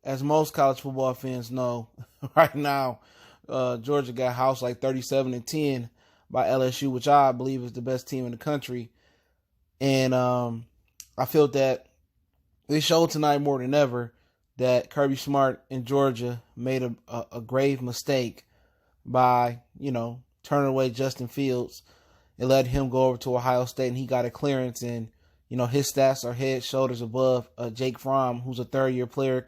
as most college football fans know, right now, Georgia got housed like 37-10 by LSU, which I believe is the best team in the country. And I feel that they showed tonight more than ever that Kirby Smart in Georgia made a grave mistake by, turning away Justin Fields and let him go over to Ohio State, and he got a clearance. And, his stats are head, shoulders above Jake Fromm, who's a third-year player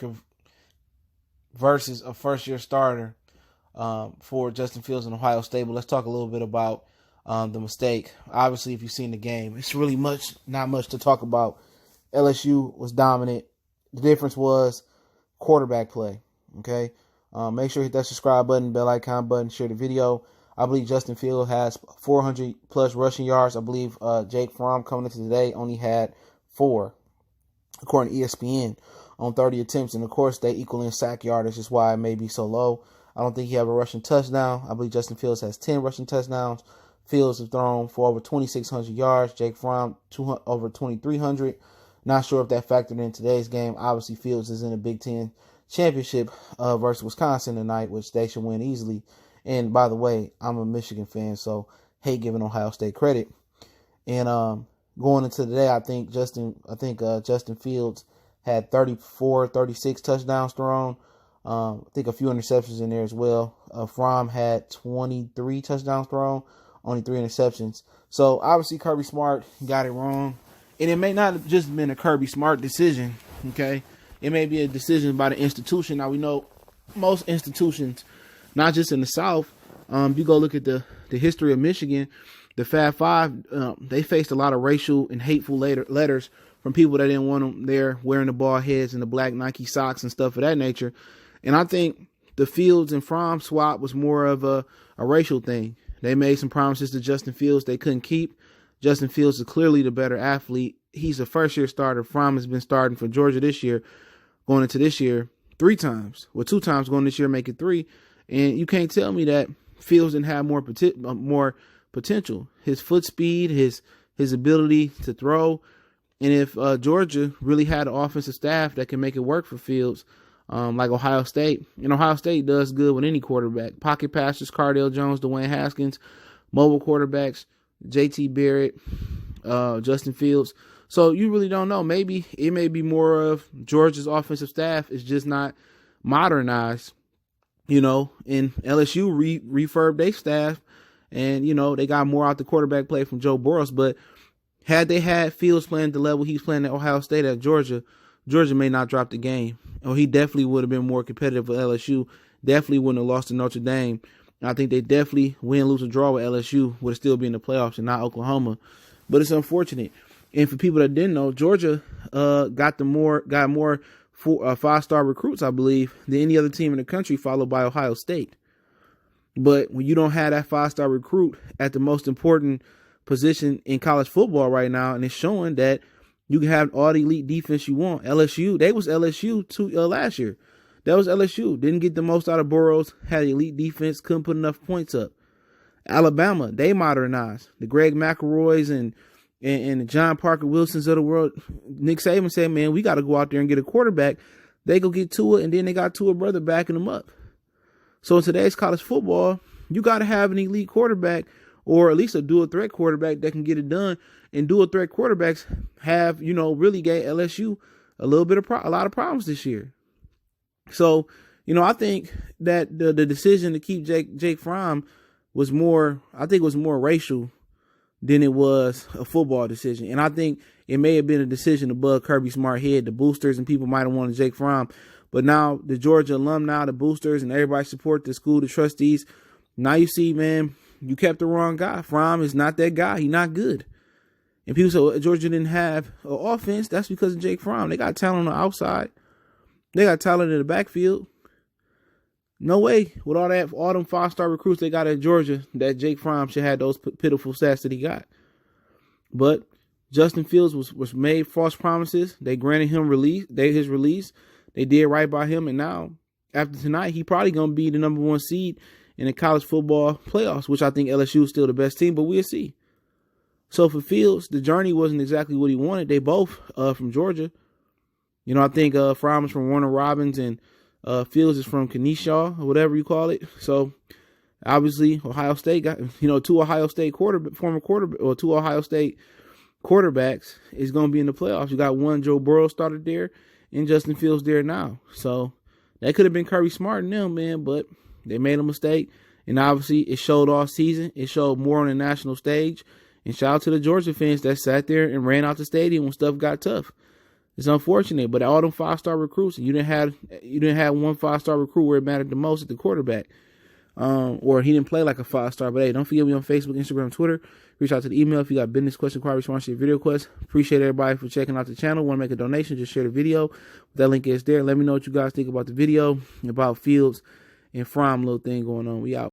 versus a first-year starter for Justin Fields in Ohio State. But let's talk a little bit about the mistake. Obviously, if you've seen the game, it's really not much to talk about. LSU was dominant. The difference was quarterback play. Okay, make sure you hit that subscribe button, bell icon button, share the video. I believe Justin Fields has 400 plus rushing yards. I believe Jake Fromm coming into today only had 4, according to ESPN, on 30 attempts. And of course, they equal in sack yardage, is why it may be so low. I don't think he have a rushing touchdown. I believe Justin Fields has 10 rushing touchdowns. Fields have thrown for over 2,600 yards. Jake Fromm over 2,300. Not sure if that factored in today's game. Obviously, Fields is in the Big Ten championship versus Wisconsin tonight, which they should win easily. And by the way, I'm a Michigan fan, so hate giving Ohio State credit. And going into today, I think Justin Fields had 34, 36 touchdowns thrown. I think a few interceptions in there as well. Fromm had 23 touchdowns thrown, only 3 interceptions. So obviously Kirby Smart got it wrong. And it may not have just been a Kirby Smart decision, okay? It may be a decision by the institution. Now, we know most institutions, not just in the South, you go look at the history of Michigan, the Fab Five, they faced a lot of racial and hateful letters from people that didn't want them there wearing the ball heads and the black Nike socks and stuff of that nature. And I think the Fields and Fromm swap was more of a racial thing. They made some promises to Justin Fields they couldn't keep. Justin Fields is clearly the better athlete. He's a first-year starter. Fromm has been starting for Georgia this year, going into this year 3 times. Well, 2 times going this year, make it 3. And you can't tell me that Fields didn't have more potential. His foot speed, his ability to throw. And if Georgia really had an offensive staff that can make it work for Fields, like Ohio State, and Ohio State does good with any quarterback. Pocket passers, Cardale Jones, Dwayne Haskins, mobile quarterbacks, J.T. Barrett, Justin Fields. So you really don't know. Maybe it may be more of Georgia's offensive staff is just not modernized, and LSU refurbed their staff, and, they got more out the quarterback play from Joe Burrows. But had they had Fields playing the level he's playing at Ohio State at Georgia, Georgia may not drop the game. Or he definitely would have been more competitive with LSU. Definitely wouldn't have lost to Notre Dame. I think they definitely win, lose, or draw with LSU would still be in the playoffs and not Oklahoma. But it's unfortunate. And for people that didn't know, Georgia got more 5-star recruits, I believe, than any other team in the country, followed by Ohio State. But when you don't have that 5-star recruit at the most important position in college football right now, and it's showing that you can have all the elite defense you want. LSU, they was LSU last year. That was LSU. Didn't get the most out of Burrows. Had elite defense. Couldn't put enough points up. Alabama, they modernized. The Greg McElroys and the John Parker Wilsons of the world. Nick Saban said, man, we got to go out there and get a quarterback. They go get Tua, and then they got Tua brother backing them up. So in today's college football, you got to have an elite quarterback, or at least a dual threat quarterback that can get it done. And dual threat quarterbacks have, really gave LSU a lot of problems this year. So, I think that the decision to keep Jake Fromm was more racial than it was a football decision. And I think it may have been a decision above Kirby Smart head. The boosters and people might have wanted Jake Fromm. But now the Georgia alumni, the boosters, and everybody support the school, the trustees. Now you see, man, you kept the wrong guy. Fromm is not that guy. He's not good. And people say Georgia didn't have an offense. That's because of Jake Fromm. They got talent on the outside. They got talent in the backfield. No way with all them 5-star recruits they got at Georgia that Jake Fromm should have those pitiful stats that he got. But Justin Fields was made false promises. They granted him his release. They did right by him. And now, after tonight, he probably going to be the number 1 seed in the college football playoffs, which I think LSU is still the best team, but we'll see. So for Fields, the journey wasn't exactly what he wanted. They both from Georgia. You know, I think Fromm is from Warner Robins and Fields is from Keneshaw or whatever you call it. So obviously Ohio State got, you know, two Ohio State quarterbacks is going to be in the playoffs. You got one, Joe Burrow started there, and Justin Fields there now. So that could have been Kirby Smart and them, man, but they made a mistake. And obviously it showed all season. It showed more on the national stage. And shout out to the Georgia fans that sat there and ran out the stadium when stuff got tough. It's unfortunate, but all them 5-star recruits, and you didn't have one 5-star recruit where it mattered the most at the quarterback. Or he didn't play like a 5-star. But hey, don't forget me on Facebook, Instagram, Twitter. Reach out to the email if you got business question, inquiry, response to your video request. Appreciate everybody for checking out the channel. Want to make a donation? Just share the video. That link is there. Let me know what you guys think about the video, about Fields and Fromm little thing going on. We out.